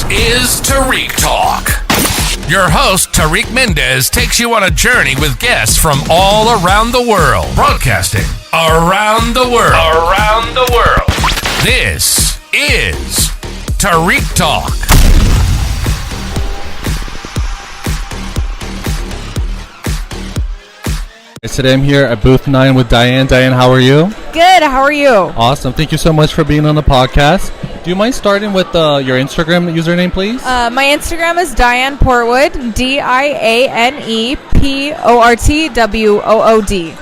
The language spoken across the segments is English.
This is Tarik Talk. Your host, Tarik Mendes, takes you on a journey with guests from all around the world. Broadcasting around the world. Around the world. This is Tarik Talk. Today I'm here at booth 9 with Diane. Diane, how are you? Good, how are you? Awesome. Thank you so much for being on the podcast. Do you mind starting with your Instagram username, please? My Instagram is Diane Portwood, DianePortwood.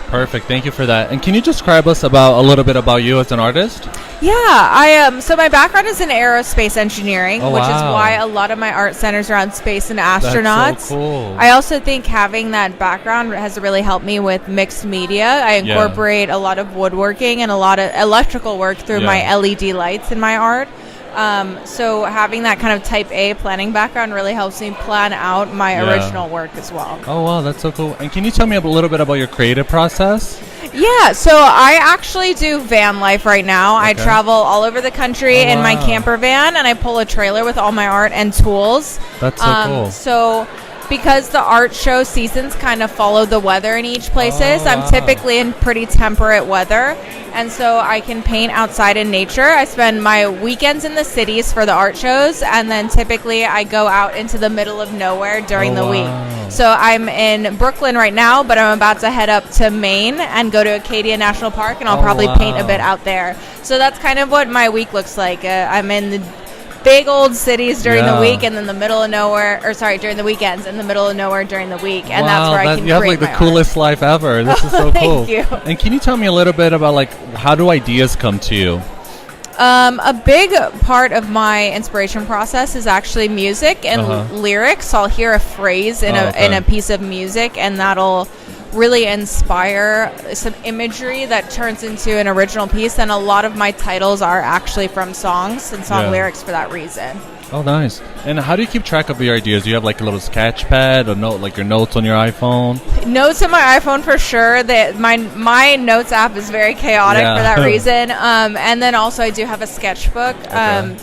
Perfect. Thank you for that. And can you describe us a little bit about you as an artist? Yeah, I am. So my background is in aerospace engineering, which is why a lot of my art centers around space and astronauts. That's so cool. I also think having that background has really helped me with mixed media. I incorporate a lot of woodworking and a lot of electrical work through my LED lights in my art. So having that kind of type A planning background really helps me plan out my original work as well. Oh, wow, that's so cool. And can you tell me a little bit about your creative process? Yeah, so I actually do van life right now. Okay. I travel all over the country in my camper van, and I pull a trailer with all my art and tools. That's so cool. So because the art show seasons kind of follow the weather in each places, I'm typically in pretty temperate weather. And so I can paint outside in nature. I spend my weekends in the cities for the art shows, and then typically I go out into the middle of nowhere during the week. So I'm in Brooklyn right now, but I'm about to head up to Maine and go to Acadia National Park, and I'll probably paint a bit out there. So that's kind of what my week looks like. I'm in the big old cities during the week, and then the middle of nowhere, during the weekends, and the middle of nowhere during the week, and that's where I can you have like the coolest life ever. This is so cool. Thank you. And can you tell me a little bit about how do ideas come to you? A big part of my inspiration process is actually music and lyrics. I'll hear a phrase in a piece of music, and that'll really inspire some imagery that turns into an original piece, and a lot of my titles are actually from songs and song lyrics for that reason. Oh, nice. And how do you keep track of your ideas? Do you have like a little sketch pad or note, like your notes on your iPhone? Notes on my iPhone for sure. My notes app is very chaotic for that reason. And then also I do have a sketchbook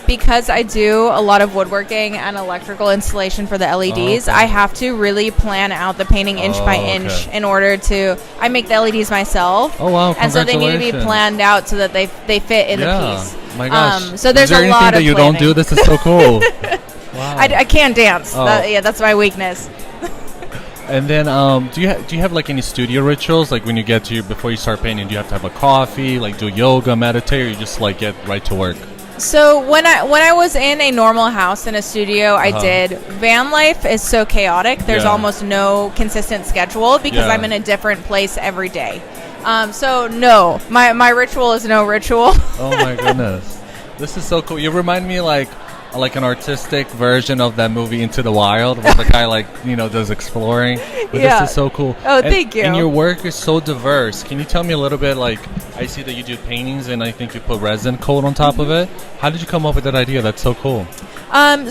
because I do a lot of woodworking and electrical installation for the LEDs. I have to really plan out the painting inch by inch in order to. I make the LEDs myself. Oh wow! And so they need to be planned out so that they fit in the piece. My gosh. So there's a lot of planning. Is there anything that you don't do? This is so cool. Wow. I can't dance. That's my weakness. And then, do you have like any studio rituals? Like when you get to before you start painting, do you have to have a coffee, like do yoga, meditate, or you just like get right to work? So when I was in a normal house in a studio, I did. Van life is so chaotic. There's almost no consistent schedule because I'm in a different place every day. So no, my ritual is no ritual. Oh my goodness, this is so cool. You remind me like an artistic version of that movie Into the Wild, where the guy does exploring. But this is so cool. Oh, thank you. And your work is so diverse. Can you tell me a little bit? I see that you do paintings, and I think you put resin coat on top of it. How did you come up with that idea? That's so cool.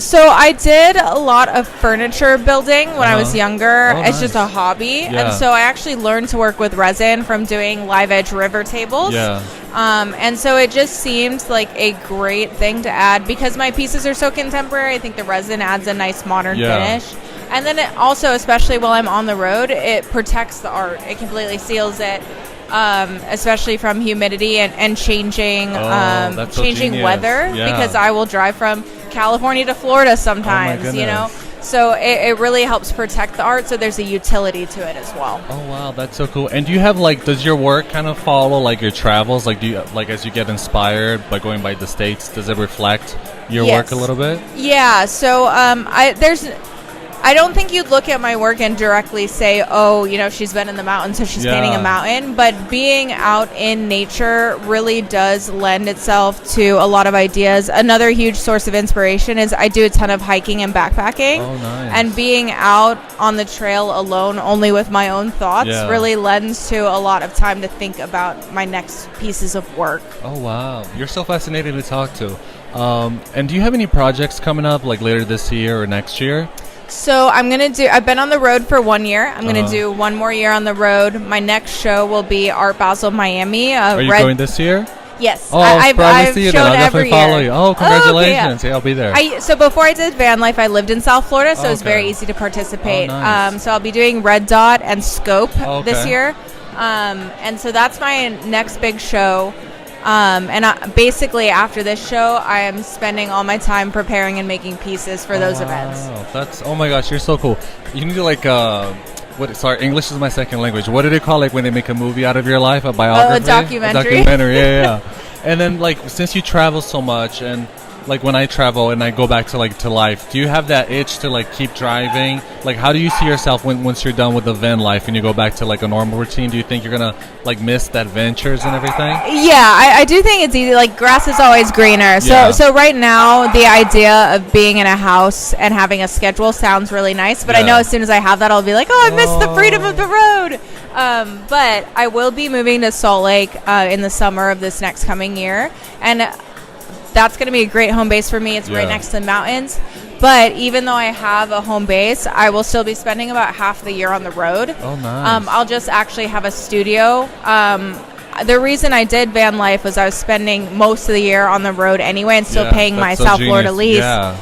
So I did a lot of furniture building when I was younger. It's just a hobby. And so I actually learned to work with resin from doing live edge river tables. And so it just seemed like a great thing to add because my pieces are so contemporary. I think the resin adds a nice modern finish. And then it also, especially while I'm on the road, it protects the art. It completely seals it. Especially from humidity and changing weather because I will drive from California to Florida sometimes, so it really helps protect the art, so there's a utility to it as well. Oh wow, that's so cool. And do you have does your work kind of follow your travels, do you as you get inspired by going by the states, does it reflect your work a little bit? So I don't think you'd look at my work and directly say, she's been in the mountains, so she's painting a mountain. But being out in nature really does lend itself to a lot of ideas. Another huge source of inspiration is I do a ton of hiking and backpacking. Oh, nice. And being out on the trail alone, only with my own thoughts, really lends to a lot of time to think about my next pieces of work. Oh, wow. You're so fascinating to talk to. And do you have any projects coming up later this year or next year? So I've been on the road for 1 year. I'm going to do one more year on the road. My next show will be Art Basel Miami. Are you going this year? Yes. Oh, I've see you then. I'll definitely follow you. Oh, congratulations. Okay, yeah, I'll be there. So before I did van life, I lived in South Florida, so it was very easy to participate. Oh, nice. So I'll be doing Red Dot and Scope this year. And so that's my next big show. Basically after this show, I am spending all my time preparing and making pieces for those events. Oh my gosh, you're so cool. You need to like English is my second language. What do they call when they make a movie out of your life, a biography? A documentary. A documentary, yeah. And then since you travel so much, and when I travel and I go back to life, do you have that itch to keep driving? How do you see yourself once you're done with the van life and you go back to a normal routine? Do you think you're gonna miss the adventures and everything? Yeah, I do think it's easy. Grass is always greener. So right now the idea of being in a house and having a schedule sounds really nice. But I know as soon as I have that, I'll be like, I miss the freedom of the road. But I will be moving to Salt Lake in the summer of this next coming year, and that's going to be a great home base for me. It's right next to the mountains. But even though I have a home base, I will still be spending about half the year on the road. Oh, nice. I'll just actually have a studio. The reason I did van life was I was spending most of the year on the road anyway and still paying my South Florida lease. Yeah.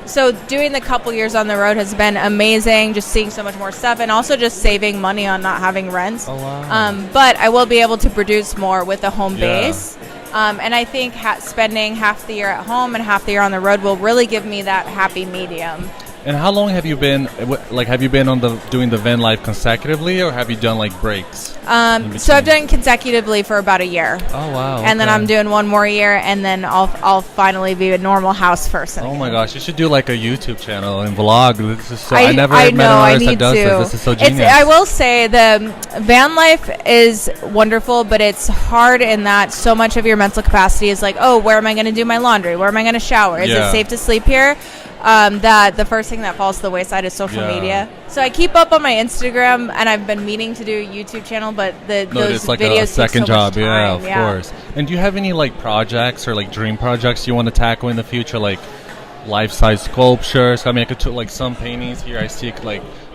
So doing the couple years on the road has been amazing, just seeing so much more stuff and also just saving money on not having rents. Oh, wow. But I will be able to produce more with the home base. And I think spending half the year at home and half the year on the road will really give me that happy medium. And how long have you been, have you been doing the van life consecutively, or have you done breaks? So I've done consecutively for about a year. Oh, wow. And then I'm doing one more year, and then I'll finally be a normal house person. Oh, my gosh. You should do a YouTube channel and vlog. This is so, I never met an artist that does this. This is so genius. I will say the van life is wonderful, but it's hard in that so much of your mental capacity is where am I going to do my laundry? Where am I going to shower? Is it safe to sleep here? That the first thing that falls to the wayside is social media. So I keep up on my Instagram, and I've been meaning to do a YouTube channel, but those videos a second take so job. much time. Of course. And do you have any projects or dream projects you want to tackle in the future, life-size sculptures? I mean, I could do some paintings here. I see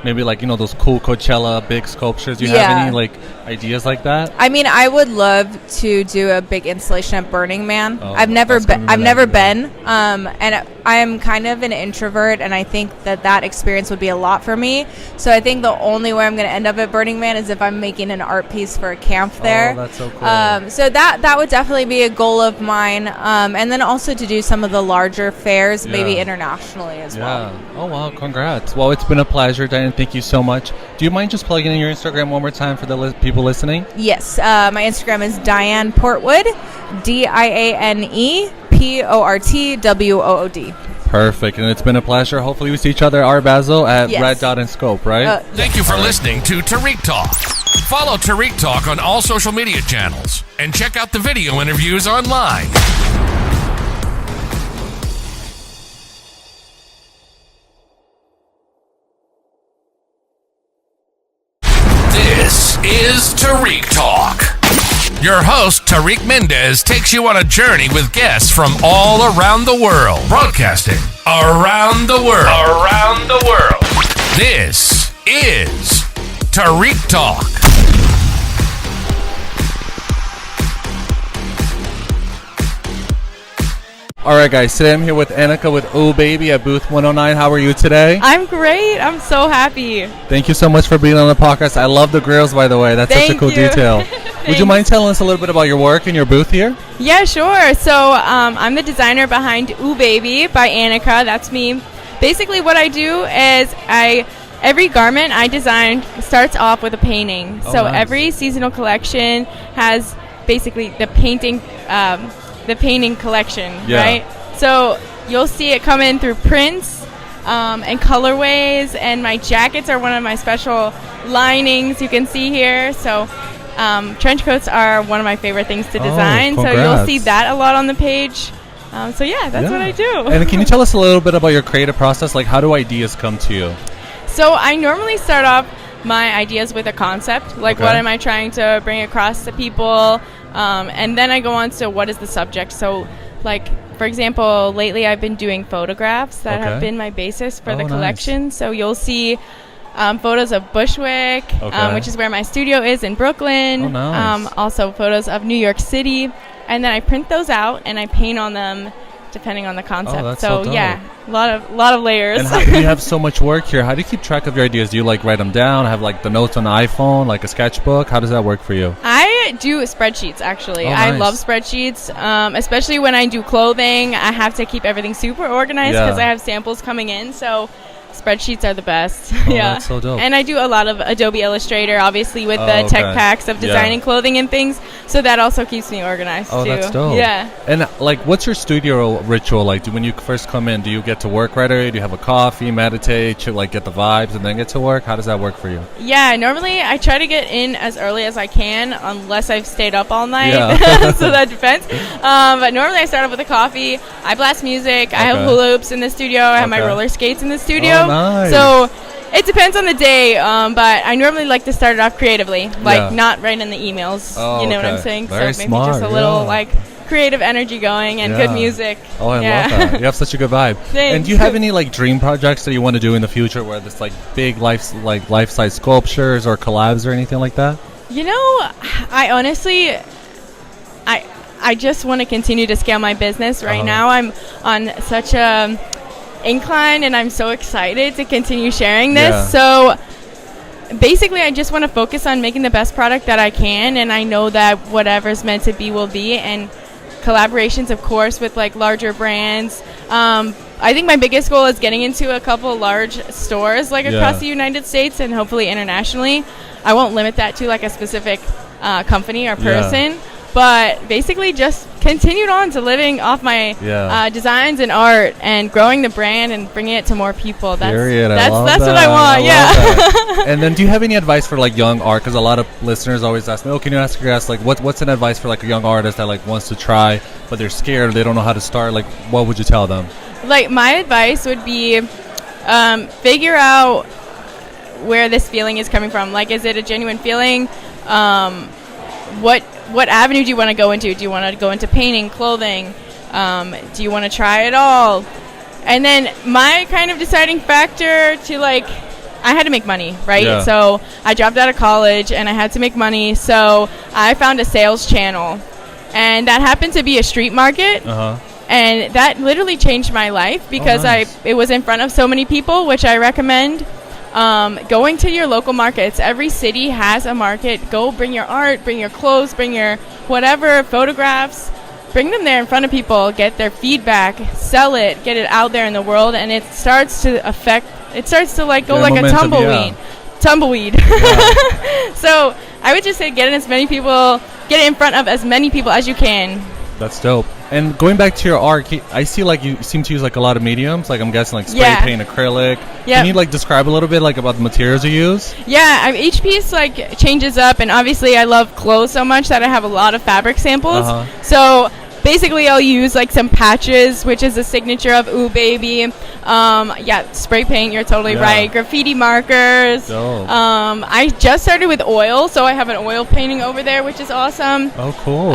maybe those cool Coachella big sculptures. Do you have any ideas like that? I mean, I would love to do a big installation at Burning Man. I've never been, and I'm kind of an introvert, and I think that experience would be a lot for me. So I think the only way I'm going to end up at Burning Man is if I'm making an art piece for a camp there. Oh, that's so cool. So that would definitely be a goal of mine, and then also to do some of the larger fairs, maybe internationally as well. Oh, wow, congrats. Well, it's been a pleasure, Diane. Thank you so much. Do you mind just plugging in your Instagram one more time for the people listening? Yes. My Instagram is Diane Portwood, DianePortwood. Perfect. And it's been a pleasure. Hopefully we see each other, Art Basel, at Red Dot and Scope, right? Thank you for listening to Tarik Talk. Follow Tarik Talk on all social media channels and check out the video interviews online. This is Tarik Talk. Your host, Tarik Mendes, takes you on a journey with guests from all around the world. Broadcasting around the world. Around the world. This is Tarik Talk. All right, guys. Today I'm here with Annika with Ooh Baby at booth 109. How are you today? I'm great. I'm so happy. Thank you so much for being on the podcast. I love the grills, by the way. That's such a cool detail. Would you mind telling us a little bit about your work and your booth here? Yeah, sure. So I'm the designer behind Ooh Baby by Annika. That's me. Basically, what I do is every garment I design starts off with a painting. So nice. Every seasonal collection has basically the painting collection, right? So you'll see it come in through prints and colorways, and my jackets are one of my special linings you can see here. So trench coats are one of my favorite things to design. So you'll see that a lot on the page. That's what I do. And can you tell us a little bit about your creative process? How do ideas come to you? So I normally start off my ideas with a concept, what am I trying to bring across to people, and then I go on to what is the subject. So for example, lately I've been doing photographs that have been my basis for the collection. Nice. So you'll see photos of Bushwick, which is where my studio is in Brooklyn. Nice. Also photos of New York City, and then I print those out and I paint on them depending on the concept. Oh, that's so dope. Yeah, a lot of layers. And you have so much work here. How do you keep track of your ideas? Do you like write them down? Have like the notes on the iPhone, like a sketchbook? How does that work for you? I do spreadsheets actually. Oh, nice. I love spreadsheets, especially when I do clothing. I have to keep everything super organized because I have samples coming in. So spreadsheets are the best. Oh, that's so dope. And I do a lot of Adobe Illustrator, obviously, with the tech packs of designing clothing and things. So that also keeps me organized, too. Oh, that's dope. Yeah. And, like, what's your studio ritual like? When you first come in, do you get to work right away? Do you have a coffee, meditate, get the vibes, and then get to work? How does that work for you? Yeah, normally I try to get in as early as I can, unless I've stayed up all night. Yeah. So that depends. But normally I start off with a coffee. I blast music. I have hula hoops in the studio. I have my roller skates in the studio. Oh, nice. So it depends on the day, but I normally like to start it off creatively, not right in the emails. You know what I'm saying? Very so maybe smart, just a little creative energy going and good music. Oh, I love that. You have such a good vibe. Thanks. And do you have any dream projects that you want to do in the future, where there's big life-size sculptures or collabs or anything like that? You know, I honestly, I just want to continue to scale my business. Right now, I'm on such a incline, and I'm so excited to continue sharing this. So basically, I just want to focus on making the best product that I can, and I know that whatever's meant to be will be. And collaborations, of course, with larger brands. I think my biggest goal is getting into a couple large stores across the United States and hopefully internationally. I won't limit that to a specific company or person. But basically just continued on to living off my designs and art and growing the brand and bringing it to more people. That's what I want. And then do you have any advice for young art? Because a lot of listeners always ask me, can you ask your guests what's an advice for a young artist that wants to try but they're scared or they don't know how to start? What would you tell them? My advice would be figure out where this feeling is coming from. Is it a genuine feeling? What avenue do you want to go into? Do you want to go into painting, clothing? Do you want to try it all? And then my kind of deciding factor to I had to make money, right? Yeah. So I dropped out of college and I had to make money. So I found a sales channel, and that happened to be a street market. And that literally changed my life because it was in front of so many people, which I recommend. Going to your local markets. Every city has a market. Go bring your art, bring your clothes, bring your whatever, photographs. Bring them there in front of people, get their feedback, sell it, get it out there in the world, and it starts to go like a tumbleweed. Yeah. So I would just say get it in front of as many people as you can. That's dope. And going back to your art, I see you seem to use a lot of mediums. I'm guessing spray paint, acrylic. Can you describe a little bit about the materials you use? Yeah, each piece changes up, and obviously I love clothes so much that I have a lot of fabric samples. So basically I'll use some patches, which is a signature of Ooh Baby. Spray paint, you're totally right. Graffiti markers. Dope. I just started with oil, so I have an oil painting over there, which is awesome. Oh, cool.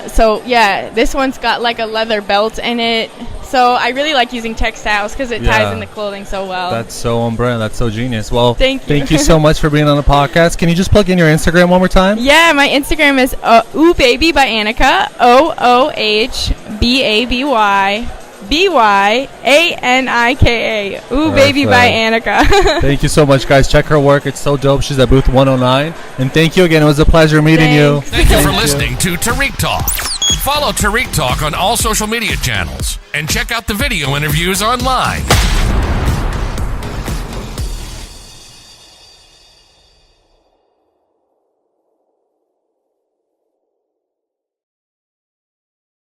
So yeah, this one's got a leather belt in it. So I really like using textiles because it ties in the clothing so well. That's so on brand. That's so genius. Well, thank you so much for being on the podcast. Can you just plug in your Instagram one more time? Yeah, my Instagram is Ooh Baby by Annika. OOHBABYBYANIKA. Ooh Baby by Annika. Thank you so much, guys. Check her work. It's so dope. She's at booth 109. And thank you again. It was a pleasure meeting you. Thank you for listening to Tarik Talk. Follow Tarik Talk on all social media channels and check out the video interviews online.